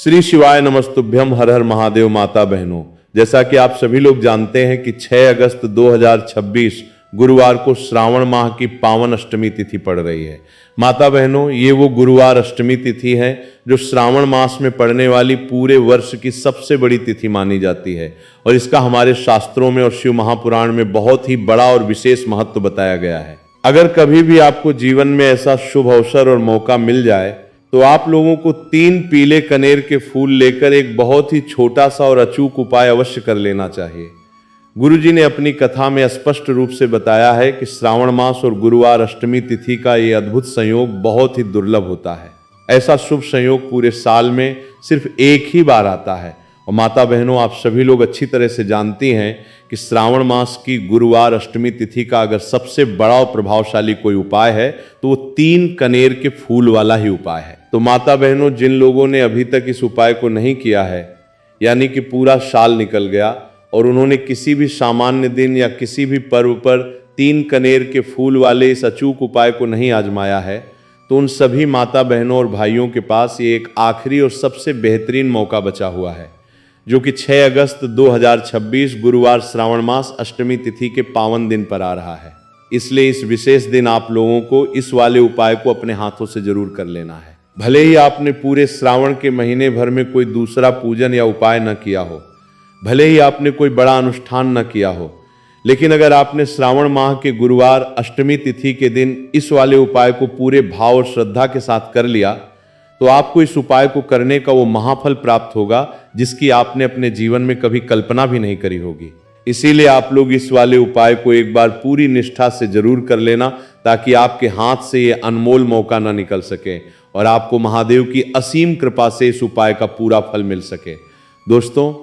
श्री शिवाय नमस्तुभ्यम। हर हर महादेव। माता बहनों, जैसा कि आप सभी लोग जानते हैं कि 6 अगस्त 2026 गुरुवार को श्रावण माह की पावन अष्टमी तिथि पड़ रही है। माता बहनों, ये वो गुरुवार अष्टमी तिथि है जो श्रावण मास में पड़ने वाली पूरे वर्ष की सबसे बड़ी तिथि मानी जाती है और इसका हमारे शास्त्रों में और शिव महापुराण में बहुत ही बड़ा और विशेष महत्व बताया गया है। अगर कभी भी आपको जीवन में ऐसा शुभ अवसर और मौका मिल जाए तो आप लोगों को 3 पीले कनेर के फूल लेकर एक बहुत ही छोटा सा और अचूक उपाय अवश्य कर लेना चाहिए। गुरुजी ने अपनी कथा में स्पष्ट रूप से बताया है कि श्रावण मास और गुरुवार अष्टमी तिथि का ये अद्भुत संयोग बहुत ही दुर्लभ होता है। ऐसा शुभ संयोग पूरे साल में सिर्फ एक ही बार आता है। और माता बहनों, आप सभी लोग अच्छी तरह से जानती हैं कि श्रावण मास की गुरुवार अष्टमी तिथि का अगर सबसे बड़ा और प्रभावशाली कोई उपाय है तो वो 3 कनेर के फूल वाला ही उपाय है। तो माता बहनों, जिन लोगों ने अभी तक इस उपाय को नहीं किया है, यानी कि पूरा साल निकल गया और उन्होंने किसी भी सामान्य दिन या किसी भी पर्व पर 3 कनेर के फूल वाले इस अचूक उपाय को नहीं आजमाया है, तो उन सभी माता बहनों और भाइयों के पास ये एक आखिरी और सबसे बेहतरीन मौका बचा हुआ है, जो कि 6 अगस्त 2026 गुरुवार श्रावण मास अष्टमी तिथि के पावन दिन पर आ रहा है। इसलिए इस विशेष दिन आप लोगों को इस वाले उपाय को अपने हाथों से जरूर कर लेना है। भले ही आपने पूरे श्रावण के महीने भर में कोई दूसरा पूजन या उपाय न किया हो, भले ही आपने कोई बड़ा अनुष्ठान न किया हो, लेकिन अगर आपने श्रावण माह के गुरुवार अष्टमी तिथि के दिन इस वाले उपाय को पूरे भाव और श्रद्धा के साथ कर लिया तो आपको इस उपाय को करने का वो महाफल प्राप्त होगा जिसकी आपने अपने जीवन में कभी कल्पना भी नहीं करी होगी। इसीलिए आप लोग इस वाले उपाय को एक बार पूरी निष्ठा से जरूर कर लेना, ताकि आपके हाथ से ये अनमोल मौका ना निकल सके और आपको महादेव की असीम कृपा से इस उपाय का पूरा फल मिल सके। दोस्तों,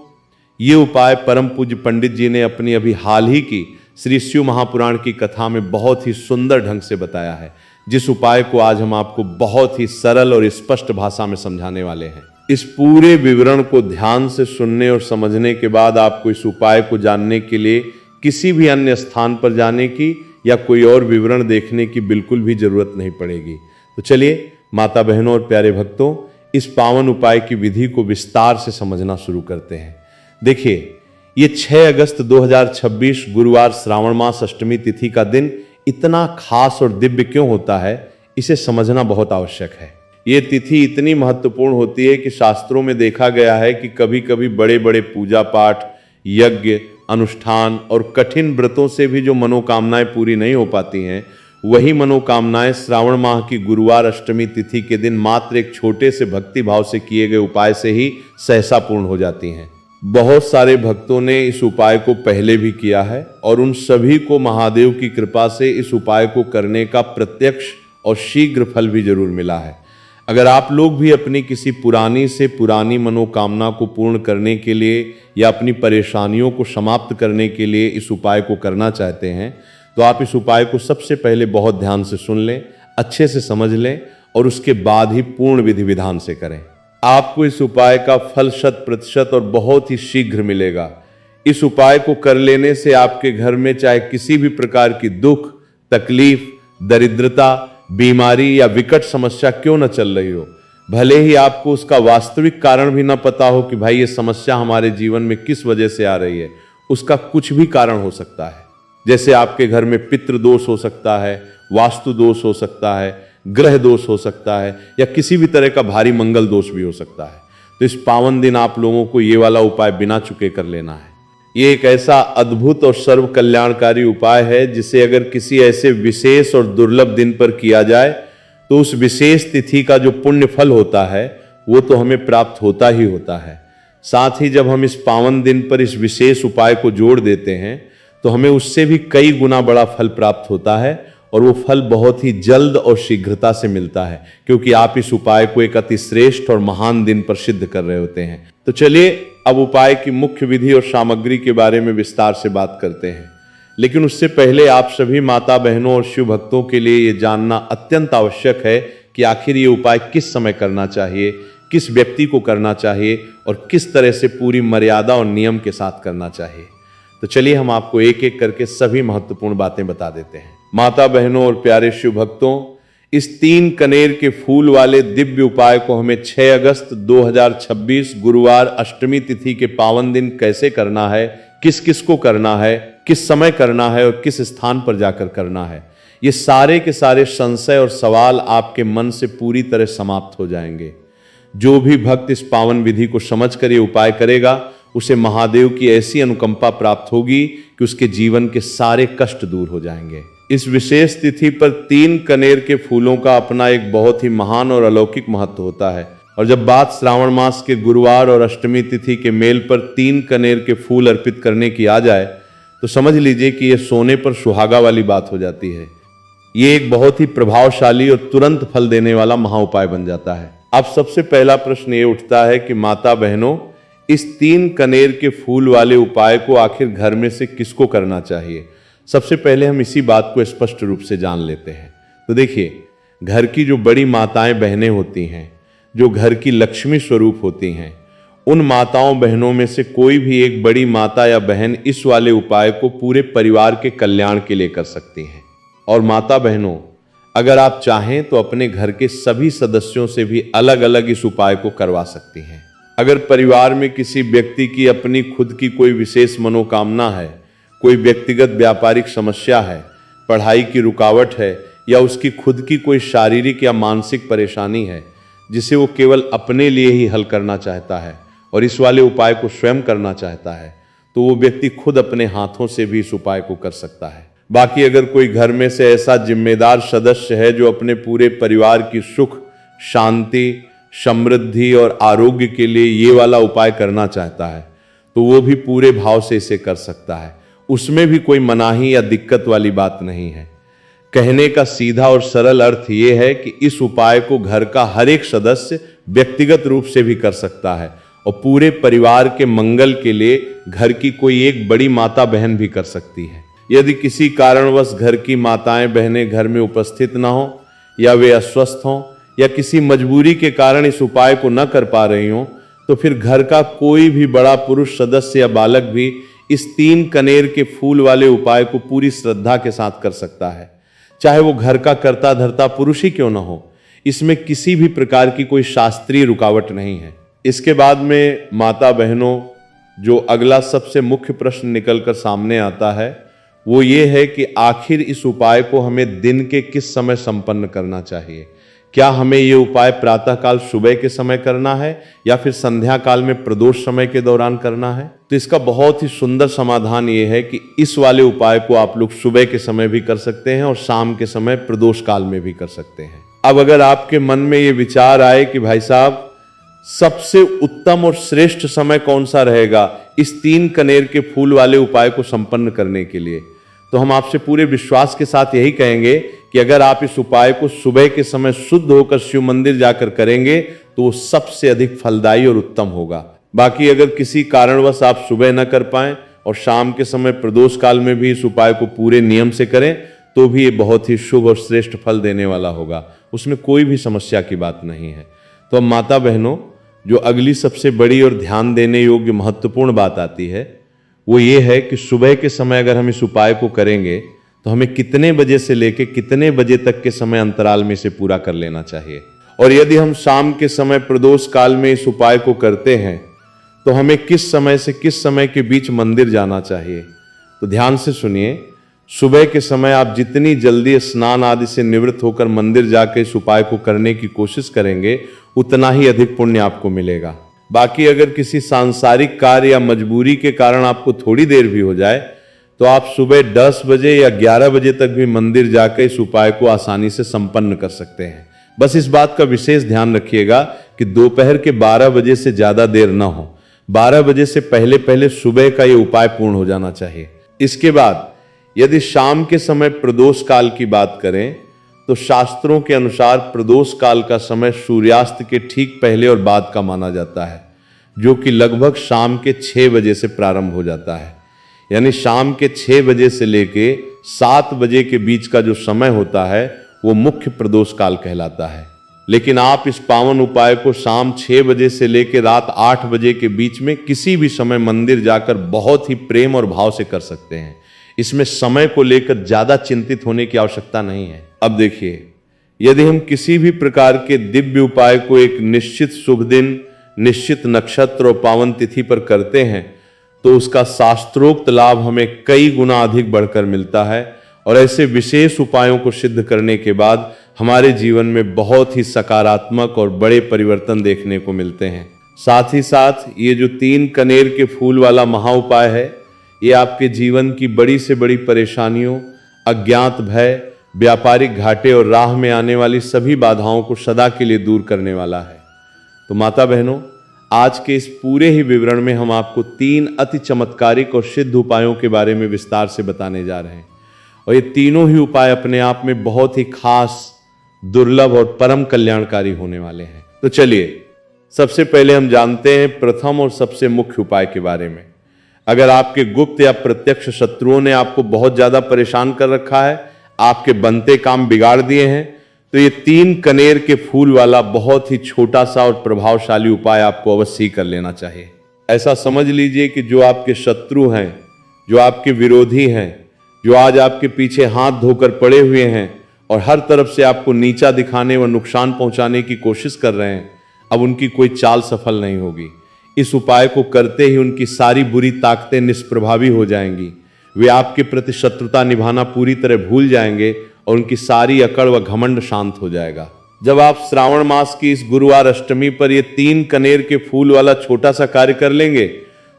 ये उपाय परम पूज्य पंडित जी ने अपनी अभी हाल ही की श्री शिव महापुराण की कथा में बहुत ही सुंदर ढंग से बताया है, जिस उपाय को आज हम आपको बहुत ही सरल और स्पष्ट भाषा में समझाने वाले हैं। इस पूरे विवरण को ध्यान से सुनने और समझने के बाद आपको इस उपाय को जानने के लिए किसी भी अन्य स्थान पर जाने की या कोई और विवरण देखने की बिल्कुल भी जरूरत नहीं पड़ेगी। तो चलिए माता बहनों और प्यारे भक्तों, इस पावन उपाय की विधि को विस्तार से समझना शुरू करते हैं। देखिए, ये 6 अगस्त 2026 गुरुवार श्रावण मास अष्टमी तिथि का दिन इतना खास और दिव्य क्यों होता है, इसे समझना बहुत आवश्यक है। ये तिथि इतनी महत्वपूर्ण होती है कि शास्त्रों में देखा गया है कि कभी कभी बड़े बड़े पूजा पाठ, यज्ञ, अनुष्ठान और कठिन व्रतों से भी जो मनोकामनाएं पूरी नहीं हो पाती हैं, वही मनोकामनाएं श्रावण माह की गुरुवार अष्टमी तिथि के दिन मात्र एक छोटे से भक्ति भाव से किए गए उपाय से ही सहसा पूर्ण हो जाती हैं। बहुत सारे भक्तों ने इस उपाय को पहले भी किया है और उन सभी को महादेव की कृपा से इस उपाय को करने का प्रत्यक्ष और शीघ्र फल भी जरूर मिला है। अगर आप लोग भी अपनी किसी पुरानी से पुरानी मनोकामना को पूर्ण करने के लिए या अपनी परेशानियों को समाप्त करने के लिए इस उपाय को करना चाहते हैं, तो आप इस उपाय को सबसे पहले बहुत ध्यान से सुन लें, अच्छे से समझ लें और उसके बाद ही पूर्ण विधि विधान से करें। आपको इस उपाय का फल 100% और बहुत ही शीघ्र मिलेगा। इस उपाय को कर लेने से आपके घर में चाहे किसी भी प्रकार की दुख, तकलीफ, दरिद्रता, बीमारी या विकट समस्या क्यों न चल रही हो, भले ही आपको उसका वास्तविक कारण भी न पता हो कि भाई ये समस्या हमारे जीवन में किस वजह से आ रही है, उसका कुछ भी कारण हो सकता है। जैसे आपके घर में पितृ दोष हो सकता है, वास्तु दोष हो सकता है, ग्रह दोष हो सकता है या किसी भी तरह का भारी मंगल दोष भी हो सकता है। तो इस पावन दिन आप लोगों को ये वाला उपाय बिना चुके कर लेना है। ये एक ऐसा अद्भुत और सर्व कल्याणकारी उपाय है जिसे अगर किसी ऐसे विशेष और दुर्लभ दिन पर किया जाए तो उस विशेष तिथि का जो पुण्य फल होता है वो तो हमें प्राप्त होता ही होता है। साथ ही जब हम इस पावन दिन पर इस विशेष उपाय को जोड़ देते हैं तो हमें उससे भी कई गुना बड़ा फल प्राप्त होता है और वो फल बहुत ही जल्द और शीघ्रता से मिलता है, क्योंकि आप इस उपाय को एक अति श्रेष्ठ और महान दिन पर सिद्ध कर रहे होते हैं। तो चलिए अब उपाय की मुख्य विधि और सामग्री के बारे में विस्तार से बात करते हैं। लेकिन उससे पहले आप सभी माता बहनों और शिव भक्तों के लिए ये जानना अत्यंत आवश्यक है कि आखिर ये उपाय किस समय करना चाहिए, किस व्यक्ति को करना चाहिए और किस तरह से पूरी मर्यादा और नियम के साथ करना चाहिए। तो चलिए हम आपको एक एक करके सभी महत्वपूर्ण बातें बता देते हैं। माता बहनों और प्यारे शिव भक्तों, इस 3 कनेर के फूल वाले दिव्य उपाय को हमें 6 अगस्त 2026 गुरुवार अष्टमी तिथि के पावन दिन कैसे करना है, किस किस को करना है, किस समय करना है और किस स्थान पर जाकर करना है, ये सारे के सारे संशय और सवाल आपके मन से पूरी तरह समाप्त हो जाएंगे। जो भी भक्त इस पावन विधि को समझकर ये उपाय करेगा, उसे महादेव की ऐसी अनुकंपा प्राप्त होगी कि उसके जीवन के सारे कष्ट दूर हो जाएंगे। इस विशेष तिथि पर 3 कनेर के फूलों का अपना एक बहुत ही महान और अलौकिक महत्व होता है। और जब बात श्रावण मास के गुरुवार और अष्टमी तिथि के मेल पर 3 कनेर के फूल अर्पित करने की आ जाए, तो समझ लीजिए कि यह सोने पर सुहागा वाली बात हो जाती है। ये एक बहुत ही प्रभावशाली और तुरंत फल देने वाला महाउपाय बन जाता है। अब सबसे पहला प्रश्न ये उठता है कि माता बहनों, इस 3 कनेर के फूल वाले उपाय को आखिर घर में से किसको करना चाहिए? सबसे पहले हम इसी बात को स्पष्ट रूप से जान लेते हैं। तो देखिए, घर की जो बड़ी माताएं बहनें होती हैं, जो घर की लक्ष्मी स्वरूप होती हैं, उन माताओं बहनों में से कोई भी एक बड़ी माता या बहन इस वाले उपाय को पूरे परिवार के कल्याण के लिए कर सकती हैं। और माता बहनों, अगर आप चाहें तो अपने घर के सभी सदस्यों से भी अलग अलग इस उपाय को करवा सकती हैं। अगर परिवार में किसी व्यक्ति की अपनी खुद की कोई विशेष मनोकामना है, कोई व्यक्तिगत व्यापारिक समस्या है, पढ़ाई की रुकावट है, या उसकी खुद की कोई शारीरिक या मानसिक परेशानी है जिसे वो केवल अपने लिए ही हल करना चाहता है और इस वाले उपाय को स्वयं करना चाहता है, तो वो व्यक्ति खुद अपने हाथों से भी इस उपाय को कर सकता है। बाकी अगर कोई घर में से ऐसा जिम्मेदार सदस्य है जो अपने पूरे परिवार की सुख, शांति, समृद्धि और आरोग्य के लिए ये वाला उपाय करना चाहता है, तो वो भी पूरे भाव से इसे कर सकता है। उसमें भी कोई मनाही या दिक्कत वाली बात नहीं है। कहने का सीधा और सरल अर्थ ये है कि इस उपाय को घर का हर एक सदस्य व्यक्तिगत रूप से भी कर सकता है और पूरे परिवार के मंगल के लिए घर की कोई एक बड़ी माता बहन भी कर सकती है। यदि किसी कारणवश घर की माताएं बहनें घर में उपस्थित न हो, या वे अस्वस्थ हों, या किसी मजबूरी के कारण इस उपाय को न कर पा रही हों, तो फिर घर का कोई भी बड़ा पुरुष सदस्य या बालक भी इस 3 कनेर के फूल वाले उपाय को पूरी श्रद्धा के साथ कर सकता है, चाहे वो घर का कर्ता धर्ता पुरुष ही क्यों न हो। इसमें किसी भी प्रकार की कोई शास्त्रीय रुकावट नहीं है। इसके बाद में माता बहनों, जो अगला सबसे मुख्य प्रश्न निकलकर सामने आता है वो ये है कि आखिर इस उपाय को हमें दिन के किस समय संपन्न करना चाहिए। क्या हमें ये उपाय प्रातःकाल सुबह के समय करना है या फिर संध्या काल में प्रदोष समय के दौरान करना है? तो इसका बहुत ही सुंदर समाधान ये है कि इस वाले उपाय को आप लोग सुबह के समय भी कर सकते हैं और शाम के समय प्रदोष काल में भी कर सकते हैं। अब अगर आपके मन में ये विचार आए कि भाई साहब, सबसे उत्तम और श्रेष्ठ समय कौन सा रहेगा इस 3 कनेर के फूल वाले उपाय को संपन्न करने के लिए, तो हम आपसे पूरे विश्वास के साथ यही कहेंगे कि अगर आप इस उपाय को सुबह के समय शुद्ध होकर शिव मंदिर जाकर करेंगे तो वो सबसे अधिक फलदायी और उत्तम होगा। बाकी अगर किसी कारणवश आप सुबह न कर पाएं और शाम के समय प्रदोष काल में भी इस उपाय को पूरे नियम से करें, तो भी ये बहुत ही शुभ और श्रेष्ठ फल देने वाला होगा। उसमें कोई भी समस्या की बात नहीं है। तो अब माता बहनों, जो अगली सबसे बड़ी और ध्यान देने योग्य महत्वपूर्ण बात आती है वो ये है कि सुबह के समय अगर हम इस उपाय को करेंगे तो हमें कितने बजे से लेकर कितने बजे तक के समय अंतराल में इसे पूरा कर लेना चाहिए। और यदि हम शाम के समय प्रदोष काल में इस उपाय को करते हैं तो हमें किस समय से किस समय के बीच मंदिर जाना चाहिए। तो ध्यान से सुनिए, सुबह के समय आप जितनी जल्दी स्नान आदि से निवृत्त होकर मंदिर जाकर इस उपाय को करने की कोशिश करेंगे उतना ही अधिक पुण्य आपको मिलेगा। बाकी अगर किसी सांसारिक कार्य या मजबूरी के कारण आपको थोड़ी देर भी हो जाए तो आप सुबह 10 बजे या 11 बजे तक भी मंदिर जाकर इस उपाय को आसानी से संपन्न कर सकते हैं। बस इस बात का विशेष ध्यान रखिएगा कि दोपहर के 12 बजे से ज्यादा देर ना हो। 12 बजे से पहले पहले सुबह का ये उपाय पूर्ण हो जाना चाहिए। इसके बाद यदि शाम के समय प्रदोष काल की बात करें तो शास्त्रों के अनुसार प्रदोष काल का समय सूर्यास्त के ठीक पहले और बाद का माना जाता है, जो कि लगभग शाम के 6 बजे से प्रारंभ हो जाता है। यानी शाम के 6 बजे से लेके 7 बजे के बीच का जो समय होता है वो मुख्य प्रदोष काल कहलाता है। लेकिन आप इस पावन उपाय को शाम 6 बजे से लेकर रात 8 बजे के बीच में किसी भी समय मंदिर जाकर बहुत ही प्रेम और भाव से कर सकते हैं। इसमें समय को लेकर ज्यादा चिंतित होने की आवश्यकता नहीं है। अब देखिए, यदि हम किसी भी प्रकार के दिव्य उपाय को एक निश्चित शुभ दिन, निश्चित नक्षत्र और पावन तिथि पर करते हैं तो उसका शास्त्रोक्त लाभ हमें कई गुना अधिक बढ़कर मिलता है और ऐसे विशेष उपायों को सिद्ध करने के बाद हमारे जीवन में बहुत ही सकारात्मक और बड़े परिवर्तन देखने को मिलते हैं। साथ ही साथ ये जो 3 कनेर के फूल वाला महा उपाय है, ये आपके जीवन की बड़ी से बड़ी परेशानियों, अज्ञात भय, व्यापारिक घाटे और राह में आने वाली सभी बाधाओं को सदा के लिए दूर करने वाला है। तो माता बहनों, आज के इस पूरे ही विवरण में हम आपको 3 अति चमत्कारिक और सिद्ध उपायों के बारे में विस्तार से बताने जा रहे हैं और ये तीनों ही उपाय अपने आप में बहुत ही खास, दुर्लभ और परम कल्याणकारी होने वाले हैं। तो चलिए सबसे पहले हम जानते हैं प्रथम और सबसे मुख्य उपाय के बारे में। अगर आपके गुप्त या प्रत्यक्ष शत्रुओं ने आपको बहुत ज्यादा परेशान कर रखा है, आपके बनते काम बिगाड़ दिए हैं, तो ये 3 कनेर के फूल वाला बहुत ही छोटा सा और प्रभावशाली उपाय आपको अवश्य ही कर लेना चाहिए। ऐसा समझ लीजिए कि जो आपके शत्रु हैं, जो आपके विरोधी हैं, जो आज आपके पीछे हाथ धोकर पड़े हुए हैं और हर तरफ से आपको नीचा दिखाने व नुकसान पहुंचाने की कोशिश कर रहे हैं, अब उनकी कोई चाल सफल नहीं होगी। इस उपाय को करते ही उनकी सारी बुरी ताकतें निष्प्रभावी हो जाएंगी। वे आपके प्रति शत्रुता निभाना पूरी तरह भूल जाएंगे और उनकी सारी अकड़ व घमंड शांत हो जाएगा। जब आप श्रावण मास की इस गुरुवार अष्टमी पर ये 3 कनेर के फूल वाला छोटा सा कार्य कर लेंगे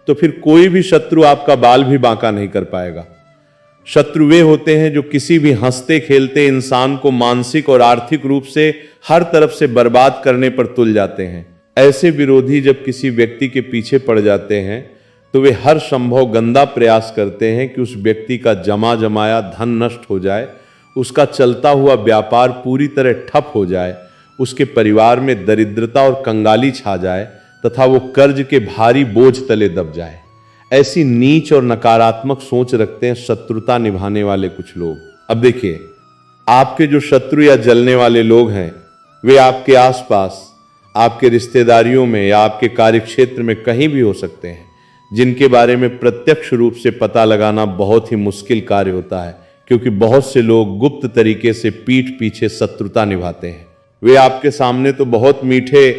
तो फिर कोई भी शत्रु आपका बाल भी बांका नहीं कर पाएगा। शत्रु वे होते हैं जो किसी भी हंसते खेलते इंसान को मानसिक और आर्थिक रूप से हर तरफ से बर्बाद करने पर तुल जाते हैं। ऐसे विरोधी जब किसी व्यक्ति के पीछे पड़ जाते हैं तो वे हर संभव गंदा प्रयास करते हैं कि उस व्यक्ति का जमा जमाया धन नष्ट हो जाए, उसका चलता हुआ व्यापार पूरी तरह ठप हो जाए, उसके परिवार में दरिद्रता और कंगाली छा जाए तथा वो कर्ज के भारी बोझ तले दब जाए। ऐसी नीच और नकारात्मक सोच रखते हैं शत्रुता निभाने वाले कुछ लोग। अब देखिए, आपके जो शत्रु या जलने वाले लोग हैं वे आपके आसपास, आपके रिश्तेदारियों में या आपके कार्यक्षेत्र में कहीं भी हो सकते हैं, जिनके बारे में प्रत्यक्ष रूप से पता लगाना बहुत ही मुश्किल कार्य होता है, क्योंकि बहुत से लोग गुप्त तरीके से पीठ पीछे शत्रुता निभाते हैं। वे आपके सामने तो बहुत मीठे,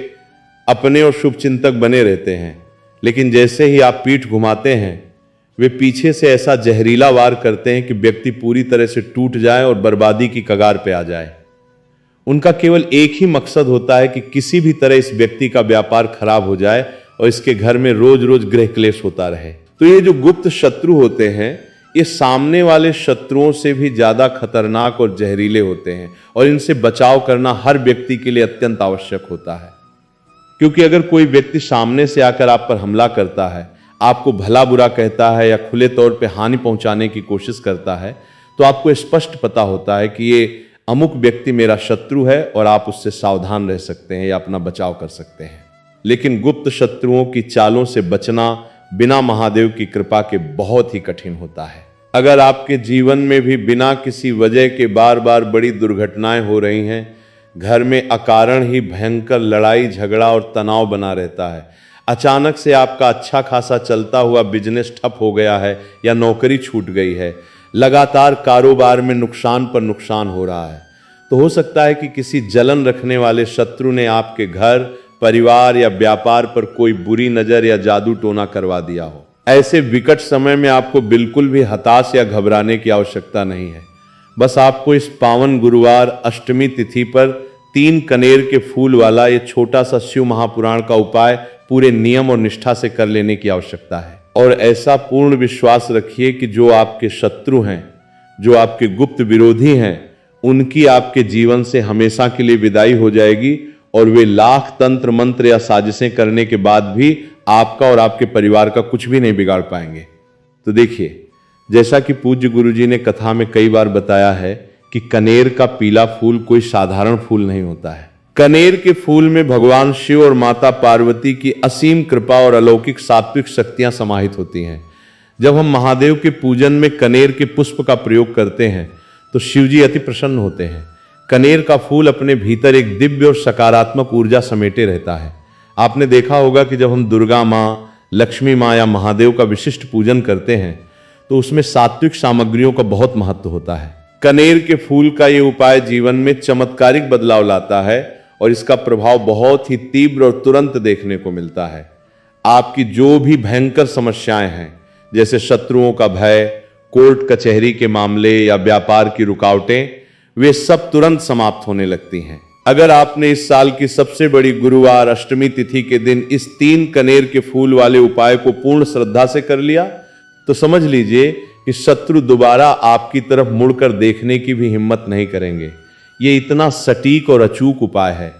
अपने और शुभचिंतक बने रहते हैं, लेकिन जैसे ही आप पीठ घुमाते हैं वे पीछे से ऐसा जहरीला वार करते हैं कि व्यक्ति पूरी तरह से टूट जाए और बर्बादी की कगार पे आ जाए। उनका केवल एक ही मकसद होता है कि किसी भी तरह इस व्यक्ति का व्यापार खराब हो जाए और इसके घर में रोज रोज गृह क्लेश होता रहे। तो ये जो गुप्त शत्रु होते हैं, ये सामने वाले शत्रुओं से भी ज्यादा खतरनाक और जहरीले होते हैं और इनसे बचाव करना हर व्यक्ति के लिए अत्यंत आवश्यक होता है। क्योंकि अगर कोई व्यक्ति सामने से आकर आप पर हमला करता है, आपको भला बुरा कहता है या खुले तौर पे हानि पहुंचाने की कोशिश करता है, तो आपको स्पष्ट पता होता है कि ये अमुक व्यक्ति मेरा शत्रु है और आप उससे सावधान रह सकते हैं या अपना बचाव कर सकते हैं। लेकिन गुप्त शत्रुओं की चालों से बचना बिना महादेव की कृपा के बहुत ही कठिन होता है। अगर आपके जीवन में भी बिना किसी वजह के बार बार बड़ी दुर्घटनाएं हो रही हैं, घर में अकारण ही भयंकर लड़ाई झगड़ा और तनाव बना रहता है, अचानक से आपका अच्छा खासा चलता हुआ बिजनेस ठप हो गया है या नौकरी छूट गई है, लगातार कारोबार में नुकसान पर नुकसान हो रहा है, तो हो सकता है कि किसी जलन रखने वाले शत्रु ने आपके घर, परिवार या व्यापार पर कोई बुरी नजर या जादू टोना करवा दिया हो। ऐसे विकट समय में आपको बिल्कुल भी हताश या घबराने की आवश्यकता नहीं है। बस आपको इस पावन गुरुवार अष्टमी तिथि पर 3 कनेर के फूल वाला ये छोटा सा शिव महापुराण का उपाय पूरे नियम और निष्ठा से कर लेने की आवश्यकता है। और ऐसा पूर्ण विश्वास रखिए कि जो आपके शत्रु हैं, जो आपके गुप्त विरोधी हैं, उनकी आपके जीवन से हमेशा के लिए विदाई हो जाएगी और वे लाख तंत्र मंत्र या साजिशें करने के बाद भी आपका और आपके परिवार का कुछ भी नहीं बिगाड़ पाएंगे। तो देखिए, जैसा कि पूज्य गुरुजी ने कथा में कई बार बताया है कि कनेर का पीला फूल कोई साधारण फूल नहीं होता है। कनेर के फूल में भगवान शिव और माता पार्वती की असीम कृपा और अलौकिक सात्विक शक्तियां समाहित होती हैं। जब हम महादेव के पूजन में कनेर के पुष्प का प्रयोग करते हैं तो शिव जी अति प्रसन्न होते हैं। कनेर का फूल अपने भीतर एक दिव्य और सकारात्मक ऊर्जा समेटे रहता है। आपने देखा होगा कि जब हम दुर्गा माँ, लक्ष्मी माँ या महादेव का विशिष्ट पूजन करते हैं तो उसमें सात्विक सामग्रियों का बहुत महत्व होता है। कनेर के फूल का ये उपाय जीवन में चमत्कारिक बदलाव लाता है और इसका प्रभाव बहुत ही तीव्र और तुरंत देखने को मिलता है। आपकी जो भी भयंकर समस्याएं हैं, जैसे शत्रुओं का भय, कोर्ट कचहरी के मामले या व्यापार की रुकावटें, वे सब तुरंत समाप्त होने लगती हैं। अगर आपने इस साल की सबसे बड़ी गुरुवार अष्टमी तिथि के दिन इस 3 कनेर के फूल वाले उपाय को पूर्ण श्रद्धा से कर लिया, तो समझ लीजिए कि शत्रु दोबारा आपकी तरफ मुड़कर देखने की भी हिम्मत नहीं करेंगे। ये इतना सटीक और अचूक उपाय है।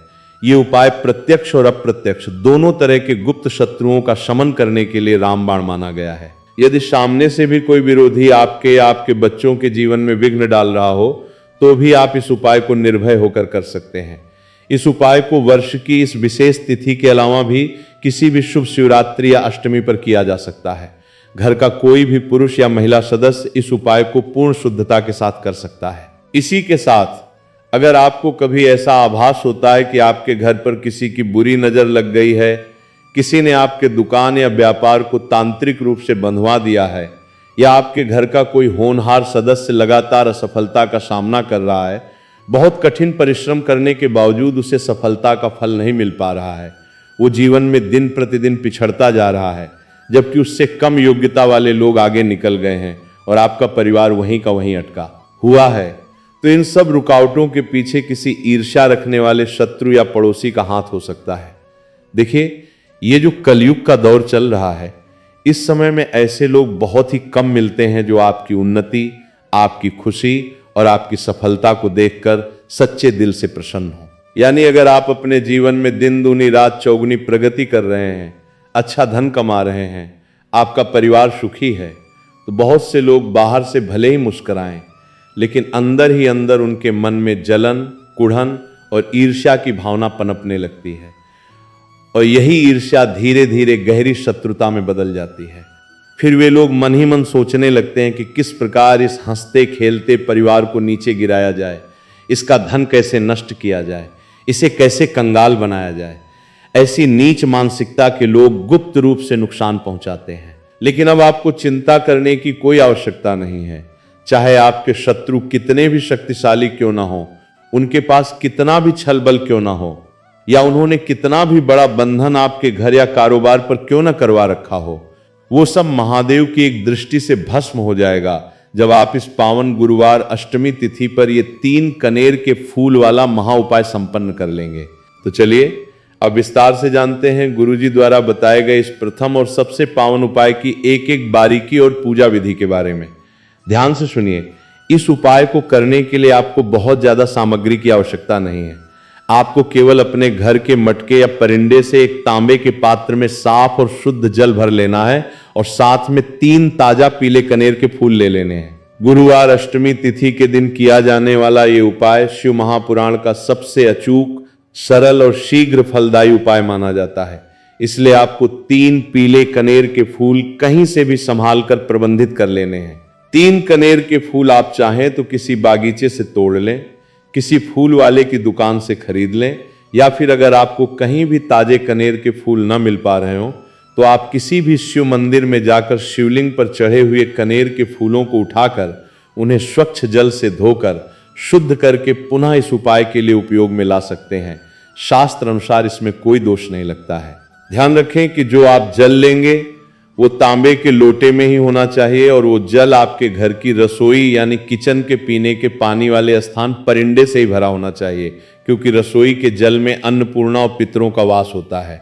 ये उपाय प्रत्यक्ष और अप्रत्यक्ष दोनों तरह के गुप्त शत्रुओं का शमन करने के लिए रामबाण माना गया है। यदि सामने से भी कोई विरोधी आपके या आपके बच्चों के जीवन में विघ्न डाल रहा हो, तो भी आप इस उपाय को निर्भय होकर कर सकते हैं। इस उपाय को वर्ष की इस विशेष तिथि के अलावा भी किसी भी शुभ शिवरात्रि या अष्टमी पर किया जा सकता है। घर का कोई भी पुरुष या महिला सदस्य इस उपाय को पूर्ण शुद्धता के साथ कर सकता है। इसी के साथ अगर आपको कभी ऐसा आभास होता है कि आपके घर पर किसी की बुरी नजर लग गई है, किसी ने आपके दुकान या व्यापार को तांत्रिक रूप से बंधवा दिया है, या आपके घर का कोई होनहार सदस्य लगातार असफलता का सामना कर रहा है, बहुत कठिन परिश्रम करने के बावजूद उसे सफलता का फल नहीं मिल पा रहा है, वो जीवन में दिन प्रतिदिन पिछड़ता जा रहा है, जबकि उससे कम योग्यता वाले लोग आगे निकल गए हैं और आपका परिवार वहीं का वहीं अटका हुआ है, तो इन सब रुकावटों के पीछे किसी ईर्ष्या रखने वाले शत्रु या पड़ोसी का हाथ हो सकता है। देखिए, ये जो कलयुग का दौर चल रहा है, इस समय में ऐसे लोग बहुत ही कम मिलते हैं जो आपकी उन्नति, आपकी खुशी और आपकी सफलता को देखकर सच्चे दिल से प्रसन्न हो। यानी अगर आप अपने जीवन में दिन दूनी रात चौगुनी प्रगति कर रहे हैं, अच्छा धन कमा रहे हैं, आपका परिवार सुखी है, तो बहुत से लोग बाहर से भले ही मुस्कुराएं, लेकिन अंदर ही अंदर उनके मन में जलन, कुढ़न और ईर्ष्या की भावना पनपने लगती है, और यही ईर्ष्या धीरे धीरे गहरी शत्रुता में बदल जाती है। फिर वे लोग मन ही मन सोचने लगते हैं कि किस प्रकार इस हंसते खेलते परिवार को नीचे गिराया जाए, इसका धन कैसे नष्ट किया जाए, इसे कैसे कंगाल बनाया जाए। ऐसी नीच मानसिकता के लोग गुप्त रूप से नुकसान पहुंचाते हैं। लेकिन अब आपको चिंता करने की कोई आवश्यकता नहीं है। चाहे आपके शत्रु कितने भी शक्तिशाली क्यों ना हो, उनके पास कितना भी छल बल क्यों ना हो, या उन्होंने कितना भी बड़ा बंधन आपके घर या कारोबार पर क्यों न करवा रखा हो, वो सब महादेव की एक दृष्टि से भस्म हो जाएगा जब आप इस पावन गुरुवार अष्टमी तिथि पर ये 3 कनेर के फूल वाला महा उपाय संपन्न कर लेंगे। तो चलिए अब विस्तार से जानते हैं गुरुजी द्वारा बताए गए इस प्रथम और सबसे पावन उपाय की एक एक बारीकी और पूजा विधि के बारे में। ध्यान से सुनिए, इस उपाय को करने के लिए आपको बहुत ज्यादा सामग्री की आवश्यकता नहीं है। आपको केवल अपने घर के मटके या परिंदे से एक तांबे के पात्र में साफ और शुद्ध जल भर लेना है और साथ में 3 ताजा पीले कनेर के फूल ले लेने हैं। गुरुवार अष्टमी तिथि के दिन किया जाने वाला ये उपाय शिव महापुराण का सबसे अचूक, सरल और शीघ्र फलदायी उपाय माना जाता है। इसलिए आपको 3 पीले कनेर के फूल कहीं से भी संभाल कर प्रबंधित कर लेने हैं। 3 कनेर के फूल आप चाहें तो किसी बागीचे से तोड़ लें, किसी फूल वाले की दुकान से खरीद लें, या फिर अगर आपको कहीं भी ताजे कनेर के फूल न मिल पा रहे हो तो आप किसी भी शिव मंदिर में जाकर शिवलिंग पर चढ़े हुए कनेर के फूलों को उठाकर उन्हें स्वच्छ जल से धोकर शुद्ध करके पुनः इस उपाय के लिए उपयोग में ला सकते हैं। शास्त्र अनुसार इसमें कोई दोष नहीं लगता है। ध्यान रखें कि जो आप जल लेंगे वो तांबे के लोटे में ही होना चाहिए और वो जल आपके घर की रसोई यानी किचन के पीने के पानी वाले स्थान परिंदे से ही भरा होना चाहिए, क्योंकि रसोई के जल में अन्नपूर्णा और पितरों का वास होता है।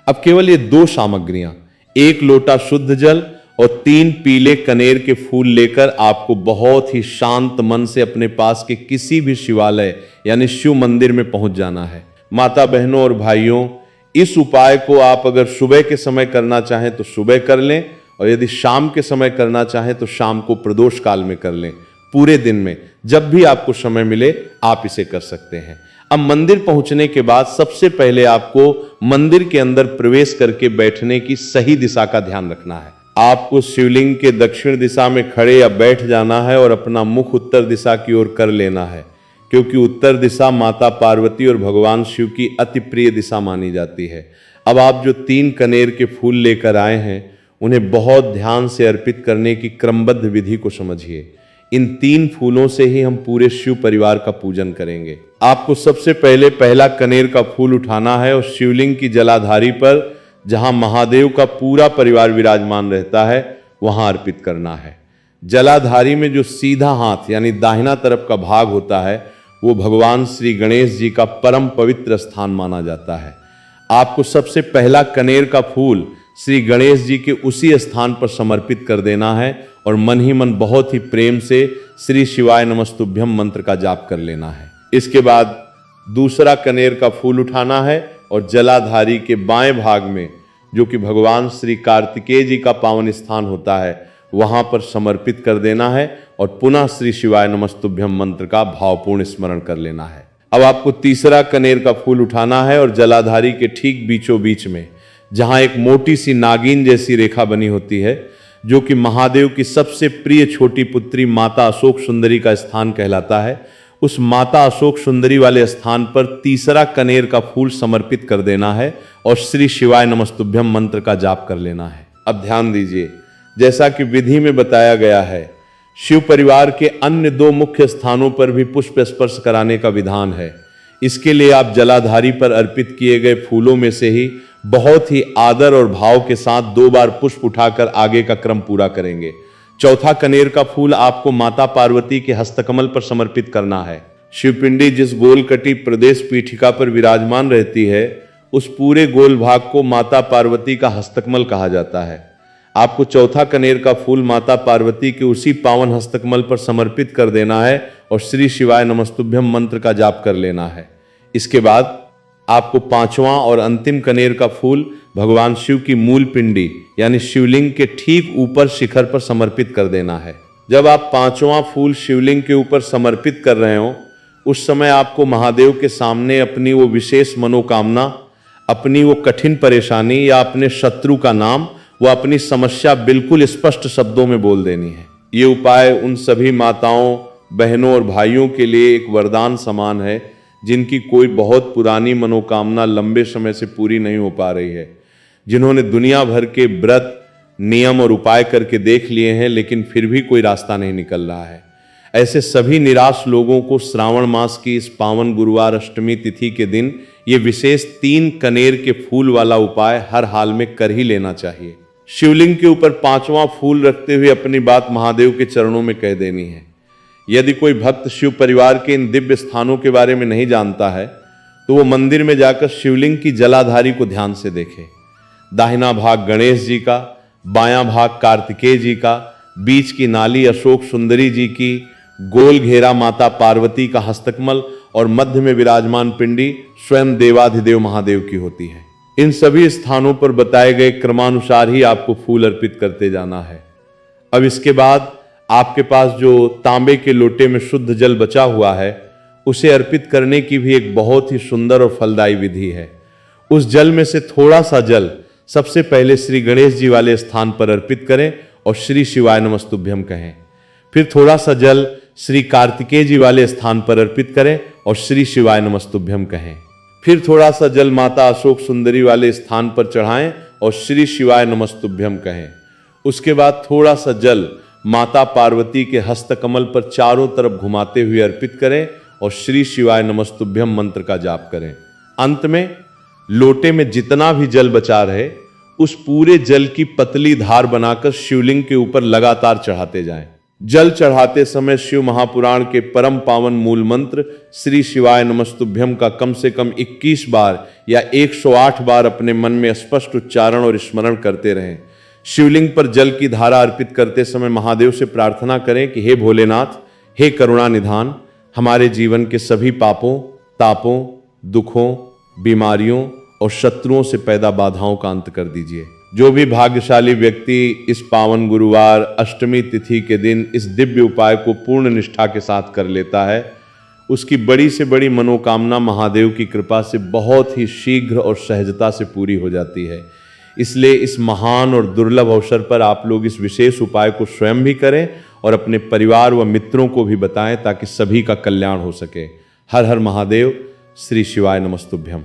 अब केवल ये 2 सामग्रियां, 1 लोटा शुद्ध जल और 3 पीले कनेर के फूल लेकर आपको बहुत ही शांत मन से अपने पास के किसी भी शिवालय यानी शिव मंदिर में पहुंच जाना है। माता बहनों और भाइयों, इस उपाय को आप अगर सुबह के समय करना चाहें तो सुबह कर लें, और यदि शाम के समय करना चाहें तो शाम को प्रदोष काल में कर लें। पूरे दिन में जब भी आपको समय मिले आप इसे कर सकते हैं। अब मंदिर पहुंचने के बाद सबसे पहले आपको मंदिर के अंदर प्रवेश करके बैठने की सही दिशा का ध्यान रखना है। आपको शिवलिंग के दक्षिण दिशा में खड़े या बैठ जाना है और अपना मुख उत्तर दिशा की ओर कर लेना है, क्योंकि उत्तर दिशा माता पार्वती और भगवान शिव की अति प्रिय दिशा मानी जाती है। अब आप जो 3 कनेर के फूल लेकर आए हैं उन्हें बहुत ध्यान से अर्पित करने की क्रमबद्ध विधि को समझिए। इन 3 फूलों से ही हम पूरे शिव परिवार का पूजन करेंगे। आपको सबसे पहले पहला कनेर का फूल उठाना है और शिवलिंग की जलाधारी पर, जहां महादेव का पूरा परिवार विराजमान रहता है, वहां अर्पित करना है। जलाधारी में जो सीधा हाथ यानी दाहिना तरफ का भाग होता है, वो भगवान श्री गणेश जी का परम पवित्र स्थान माना जाता है। आपको सबसे पहला कनेर का फूल श्री गणेश जी के उसी स्थान पर समर्पित कर देना है और मन ही मन बहुत ही प्रेम से श्री शिवाय नमस्तुभ्यम मंत्र का जाप कर लेना है। इसके बाद दूसरा कनेर का फूल उठाना है और जलाधारी के बाएं भाग में, जो कि भगवान श्री कार्तिकेय जी का पावन स्थान होता है, वहां पर समर्पित कर देना है और पुनः श्री शिवाय नमस्तुभ्यम मंत्र का भावपूर्ण स्मरण कर लेना है। अब आपको तीसरा कनेर का फूल उठाना है और जलाधारी के ठीक बीचों बीच में, जहां एक मोटी सी नागिन जैसी रेखा बनी होती है, जो कि महादेव की सबसे प्रिय छोटी पुत्री माता अशोक सुंदरी का स्थान कहलाता है, उस माता अशोक सुंदरी वाले स्थान पर तीसरा कनेर का फूल समर्पित कर देना है और श्री शिवाय नमस्तुभ्यम मंत्र का जाप कर लेना है। अब ध्यान दीजिए, जैसा कि विधि में बताया गया है, शिव परिवार के अन्य 2 मुख्य स्थानों पर भी पुष्प स्पर्श कराने का विधान है। इसके लिए आप जलाधारी पर अर्पित किए गए फूलों में से ही बहुत ही आदर और भाव के साथ 2 बार पुष्प उठाकर आगे का क्रम पूरा करेंगे। चौथा कनेर का फूल आपको माता पार्वती के हस्तकमल पर समर्पित करना है। शिवपिंडी जिस गोलकटी प्रदेश पीठिका पर विराजमान रहती है, उस पूरे गोल भाग को माता पार्वती का हस्तकमल कहा जाता है। आपको चौथा कनेर का फूल माता पार्वती के उसी पावन हस्तकमल पर समर्पित कर देना है और श्री शिवाय नमस्तुभ्यम मंत्र का जाप कर लेना है। इसके बाद आपको 5वां और अंतिम कनेर का फूल भगवान शिव की मूल पिंडी यानी शिवलिंग के ठीक ऊपर शिखर पर समर्पित कर देना है। जब आप 5वां फूल शिवलिंग के ऊपर समर्पित कर रहे हो, उस समय आपको महादेव के सामने अपनी वो विशेष मनोकामना, अपनी वो कठिन परेशानी या अपने शत्रु का नाम, वो अपनी समस्या बिल्कुल स्पष्ट शब्दों में बोल देनी है। ये उपाय उन सभी माताओं, बहनों और भाइयों के लिए एक वरदान समान है जिनकी कोई बहुत पुरानी मनोकामना लंबे समय से पूरी नहीं हो पा रही है, जिन्होंने दुनिया भर के व्रत, नियम और उपाय करके देख लिए हैं, लेकिन फिर भी कोई रास्ता नहीं निकल रहा है। ऐसे सभी निराश लोगों को श्रावण मास की इस पावन गुरुवार अष्टमी तिथि के दिन ये विशेष 3 कनेर के फूल वाला उपाय हर हाल में कर ही लेना चाहिए। शिवलिंग के ऊपर 5वां फूल रखते हुए अपनी बात महादेव के चरणों में कह देनी है। यदि कोई भक्त शिव परिवार के इन दिव्य स्थानों के बारे में नहीं जानता है, तो वो मंदिर में जाकर शिवलिंग की जलाधारी को ध्यान से देखे। दाहिना भाग गणेश जी का, बायां भाग कार्तिकेय जी का, बीच की नाली अशोक सुंदरी जी की, गोल घेरा माता पार्वती का हस्तकमल और मध्य में विराजमान पिंडी स्वयं देवाधिदेव महादेव की होती है। इन सभी स्थानों पर बताए गए क्रमानुसार ही आपको फूल अर्पित करते जाना है। अब इसके बाद आपके पास जो तांबे के लोटे में शुद्ध जल बचा हुआ है, उसे अर्पित करने की भी एक बहुत ही सुंदर और फलदायी विधि है। उस जल में से थोड़ा सा जल सबसे पहले श्री गणेश जी वाले स्थान पर अर्पित करें और श्री शिवाय नमस्तुभ्यम कहें। फिर थोड़ा सा जल श्री कार्तिकेय जी वाले स्थान पर अर्पित करें और श्री शिवाय नमस्तुभ्यम कहें। फिर थोड़ा सा जल माता अशोक सुंदरी वाले स्थान पर चढ़ाएं और श्री शिवाय नमस्तुभ्यम कहें। उसके बाद थोड़ा सा जल माता पार्वती के हस्तकमल पर चारों तरफ घुमाते हुए अर्पित करें और श्री शिवाय नमस्तुभ्यम मंत्र का जाप करें। अंत में लोटे में जितना भी जल बचा रहे, उस पूरे जल की पतली धार बनाकर शिवलिंग के ऊपर लगातार चढ़ाते जाएं। जल चढ़ाते समय शिव महापुराण के परम पावन मूल मंत्र श्री शिवाय नमस्तुभ्यम का कम से कम 21 बार या 108 बार अपने मन में स्पष्ट उच्चारण और स्मरण करते रहें। शिवलिंग पर जल की धारा अर्पित करते समय महादेव से प्रार्थना करें कि हे भोलेनाथ, हे करुणा निधान, हमारे जीवन के सभी पापों, तापों, दुखों, बीमारियों और शत्रुओं से पैदा बाधाओं का अंत कर दीजिए। जो भी भाग्यशाली व्यक्ति इस पावन गुरुवार अष्टमी तिथि के दिन इस दिव्य उपाय को पूर्ण निष्ठा के साथ कर लेता है, उसकी बड़ी से बड़ी मनोकामना महादेव की कृपा से बहुत ही शीघ्र और सहजता से पूरी हो जाती है। इसलिए इस महान और दुर्लभ अवसर पर आप लोग इस विशेष उपाय को स्वयं भी करें और अपने परिवार व मित्रों को भी बताएं, ताकि सभी का कल्याण हो सके। हर हर महादेव। श्री शिवाय नमस्तुभ्यम।